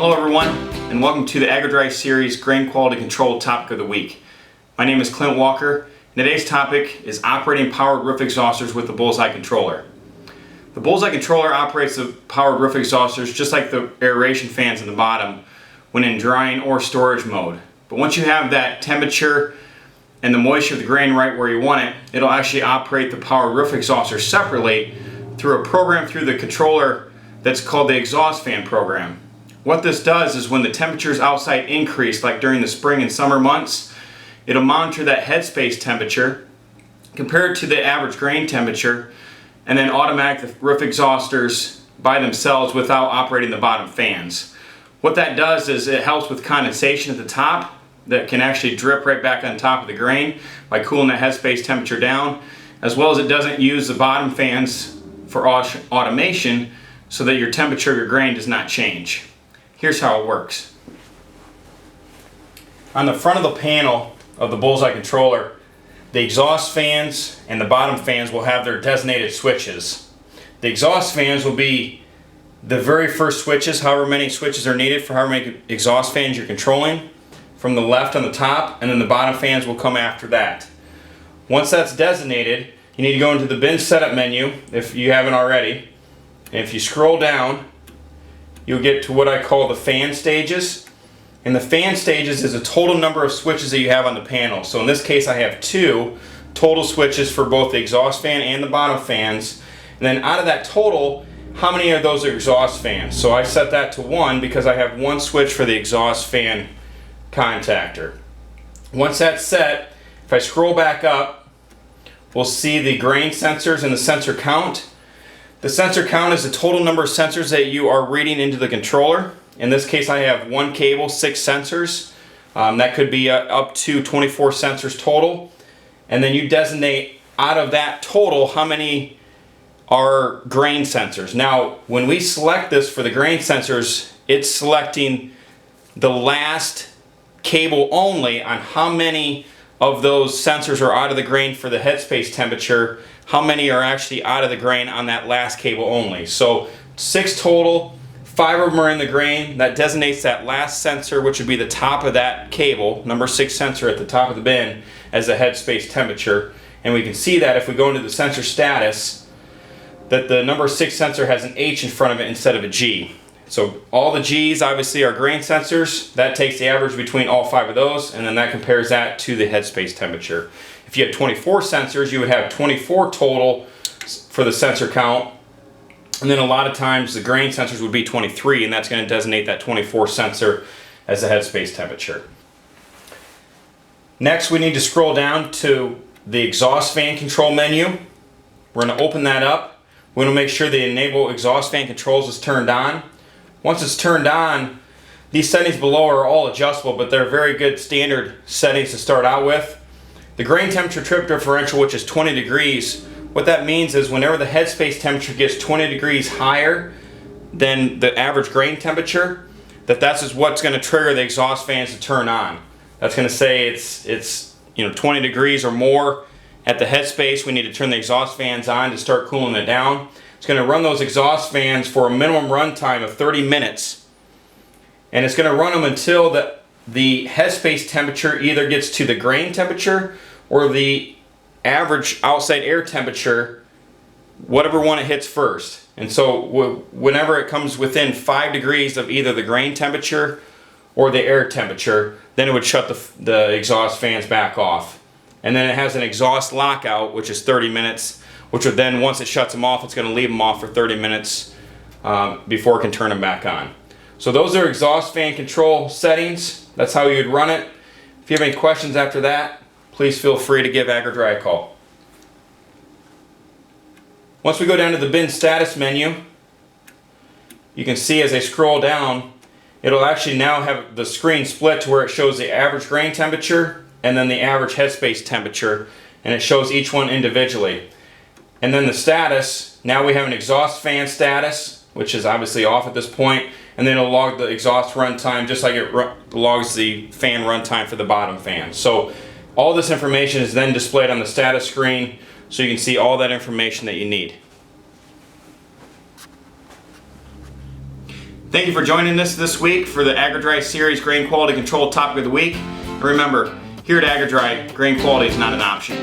Hello everyone, and welcome to the AgriDry series Grain Quality Control Topic of the Week. My name is Clint Walker, and today's topic is operating powered roof exhausters with the Bullseye controller. The Bullseye controller operates the powered roof exhausters just like the aeration fans in the bottom when in drying or storage mode. But once you have that temperature and the moisture of the grain right where you want it, it'll actually operate the powered roof exhauster separately through a program through the controller that's called the exhaust fan program. What this does is when the temperatures outside increase, like during the spring and summer months, it'll monitor that headspace temperature, compare it to the average grain temperature, and then automatic the roof exhausters by themselves without operating the bottom fans. What that does is it helps with condensation at the top that can actually drip right back on top of the grain by cooling the headspace temperature down, as well as it doesn't use the bottom fans for automation so that your temperature of your grain does not change. Here's how it works. On the front of the panel of the Bullseye controller, the exhaust fans and the bottom fans will have their designated switches. The exhaust fans will be the very first switches, however many switches are needed for however many exhaust fans you're controlling, from the left on the top, and then the bottom fans will come after that. Once that's designated, you need to go into the bin setup menu if you haven't already, and if you scroll down, you'll get to what I call the fan stages. And the fan stages is a total number of switches that you have on the panel. So in this case I have 2 total switches for both the exhaust fan and the bottom fans. And then out of that total, how many of those are exhaust fans? So I set that to 1 because I have 1 switch for the exhaust fan contactor. Once that's set, if I scroll back up, we'll see the grain sensors and the sensor count. The sensor count is the total number of sensors that you are reading into the controller. In this case I have 1 cable, 6 sensors. That could be up to 24 sensors total. And then you designate out of that total how many are grain sensors. Now when we select this for the grain sensors, it's selecting the last cable only on how many of those sensors are out of the grain for the headspace temperature, how many are actually out of the grain on that last cable only. So 6 total, 5 of them are in the grain. That designates that last sensor, which would be the top of that cable, number 6 sensor at the top of the bin, as the headspace temperature. And we can see that if we go into the sensor status, that the number 6 sensor has an H in front of it instead of a G. So all the G's obviously are grain sensors. That takes the average between all 5 of those, and then that compares that to the headspace temperature. If you had 24 sensors, you would have 24 total for the sensor count. And then a lot of times the grain sensors would be 23, and that's going to designate that 24 sensor as the headspace temperature. Next, we need to scroll down to the exhaust fan control menu. We're going to open that up. We're going to make sure the enable exhaust fan controls is turned on. Once it's turned on, these settings below are all adjustable, but they're very good standard settings to start out with. The grain temperature trip differential, which is 20 degrees, what that means is whenever the headspace temperature gets 20 degrees higher than the average grain temperature, that's what's going to trigger the exhaust fans to turn on. That's going to say it's 20 degrees or more at the headspace. We need to turn the exhaust fans on to start cooling it down. It's going to run those exhaust fans for a minimum run time of 30 minutes. And it's going to run them until the headspace temperature either gets to the grain temperature or the average outside air temperature, whatever one it hits first. And so whenever it comes within 5 degrees of either the grain temperature or the air temperature, then it would shut the exhaust fans back off. And then it has an exhaust lockout, which is 30 minutes, which would then, once it shuts them off, it's going to leave them off for 30 minutes before it can turn them back on. So those are exhaust fan control settings. That's how you would run it. If you have any questions after that, please feel free to give AgriDry a call. Once we go down to the bin status menu, you can see as I scroll down, it'll actually now have the screen split to where it shows the average grain temperature and then the average headspace temperature, and it shows each one individually. And then the status, now we have an exhaust fan status, which is obviously off at this point, and then it'll log the exhaust run time just like it logs the fan run time for the bottom fan. So all this information is then displayed on the status screen, so you can see all that information that you need. Thank you for joining us this week for the AgriDry Series Grain Quality Control Topic of the Week. And remember, here at AgriDry, grain quality is not an option.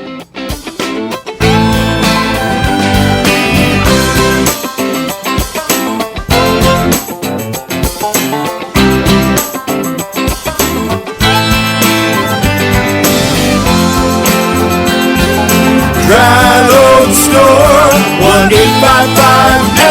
Dry Load Store, 1-855